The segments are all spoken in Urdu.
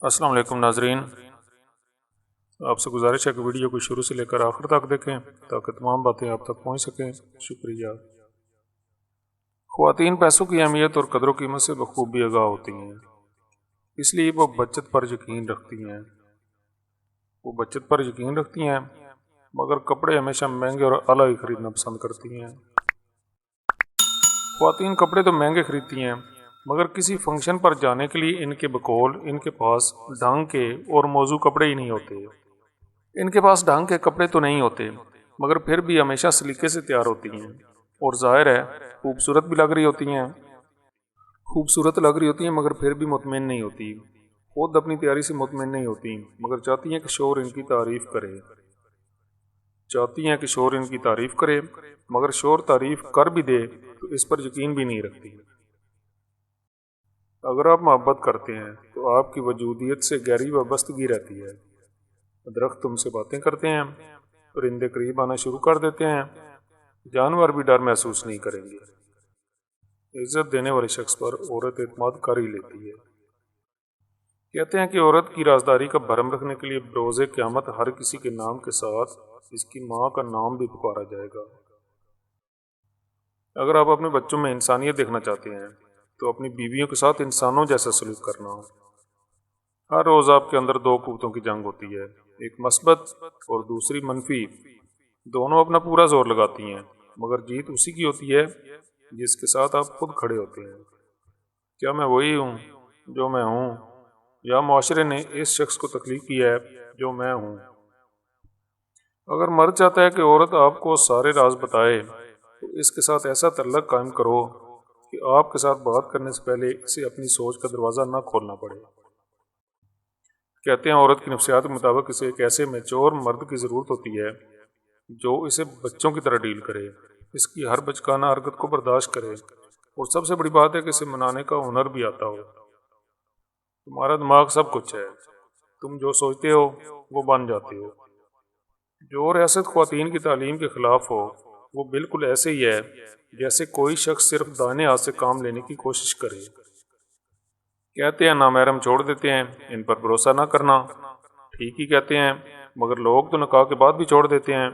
السلام علیکم ناظرین، آپ سے گزارش ہے کہ ویڈیو کو شروع سے لے کر آخر تک دیکھیں تاکہ تمام باتیں آپ تک پہنچ سکیں۔ شکریہ۔ خواتین پیسوں کی اہمیت اور قدر و قیمت سے بخوبی آگاہ ہوتی ہیں، اس لیے وہ بچت پر یقین رکھتی ہیں مگر کپڑے ہمیشہ مہنگے اور اعلیٰ ہی خریدنا پسند کرتی ہیں۔ خواتین کپڑے تو مہنگے خریدتی ہیں مگر کسی فنکشن پر جانے کے لیے ان کے پاس ڈھنگ کے اور موزوں کپڑے ہی نہیں ہوتے۔ ان کے پاس ڈھنگ کے کپڑے تو نہیں ہوتے مگر پھر بھی ہمیشہ سلیقے سے تیار ہوتی ہیں، اور ظاہر ہے خوبصورت بھی لگ رہی ہوتی ہیں مگر پھر بھی مطمئن نہیں ہوتی۔ خود اپنی تیاری سے مطمئن نہیں ہوتی مگر چاہتی ہیں کہ شوہر ان کی تعریف کرے مگر شوہر تعریف کر بھی دے تو اس پر یقین بھی نہیں رکھتی۔ اگر آپ محبت کرتے ہیں تو آپ کی وجودیت سے گہری وابستگی رہتی ہے۔ درخت تم سے باتیں کرتے ہیں، پرندے قریب آنا شروع کر دیتے ہیں، جانور بھی ڈر محسوس نہیں کریں گے۔ عزت دینے والے شخص پر عورت اعتماد کر ہی لیتی ہے۔ کہتے ہیں کہ عورت کی رازداری کا بھرم رکھنے کے لیے بروز قیامت ہر کسی کے نام کے ساتھ اس کی ماں کا نام بھی پکارا جائے گا۔ اگر آپ اپنے بچوں میں انسانیت دیکھنا چاہتے ہیں تو اپنی بیویوں کے ساتھ انسانوں جیسا سلوک کرنا ہو۔ ہر روز آپ کے اندر دو قوتوں کی جنگ ہوتی ہے، ایک مثبت اور دوسری منفی۔ دونوں اپنا پورا زور لگاتی ہیں مگر جیت اسی کی ہوتی ہے جس کے ساتھ آپ خود کھڑے ہوتے ہیں۔ کیا میں وہی ہوں جو میں ہوں یا معاشرے نے اس شخص کو تخلیق کیا ہے جو میں ہوں؟ اگر مرد چاہتا ہے کہ عورت آپ کو سارے راز بتائے تو اس کے ساتھ ایسا تعلق قائم کرو کہ آپ کے ساتھ بات کرنے سے پہلے اسے اپنی سوچ کا دروازہ نہ کھولنا پڑے۔ کہتے ہیں عورت کی نفسیات کے مطابق اسے ایک ایسے میچور مرد کی ضرورت ہوتی ہے جو اسے بچوں کی طرح ڈیل کرے، اس کی ہر بچکانہ حرکت کو برداشت کرے، اور سب سے بڑی بات ہے کہ اسے منانے کا ہنر بھی آتا ہو۔ تمہارا دماغ سب کچھ ہے، تم جو سوچتے ہو وہ بن جاتے ہو۔ جو ریاست خواتین کی تعلیم کے خلاف ہو وہ بالکل ایسے ہی ہے جیسے کوئی شخص صرف دائیں ہاتھ سے کام لینے کی کوشش کرے۔ کہتے ہیں نامحرم چھوڑ دیتے ہیں، ان پر بھروسہ نہ کرنا۔ ٹھیک ہی کہتے ہیں مگر لوگ تو نکاح کے بعد بھی چھوڑ دیتے ہیں،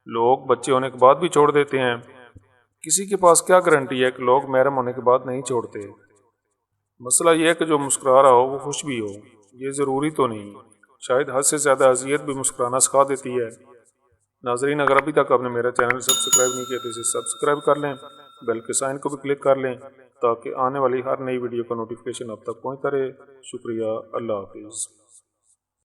لوگ بچے ہونے کے بعد بھی چھوڑ دیتے ہیں۔ کسی کے پاس کیا گارنٹی ہے کہ لوگ محرم ہونے کے بعد نہیں چھوڑتے؟ مسئلہ یہ ہے کہ جو مسکرا رہا ہو وہ خوش بھی ہو، یہ ضروری تو نہیں۔ شاید حد سے زیادہ اذیت بھی مسکرانا سکھا دیتی ہے۔ ناظرین، اگر ابھی تک آپ نے میرا چینل سبسکرائب نہیں کیا تو اسے سبسکرائب کر لیں، بیل کے سائن کو بھی کلک کر لیں تاکہ آنے والی ہر نئی ویڈیو کا نوٹیفیکیشن اب تک پہنچتا رہے۔ شکریہ، اللہ حافظ۔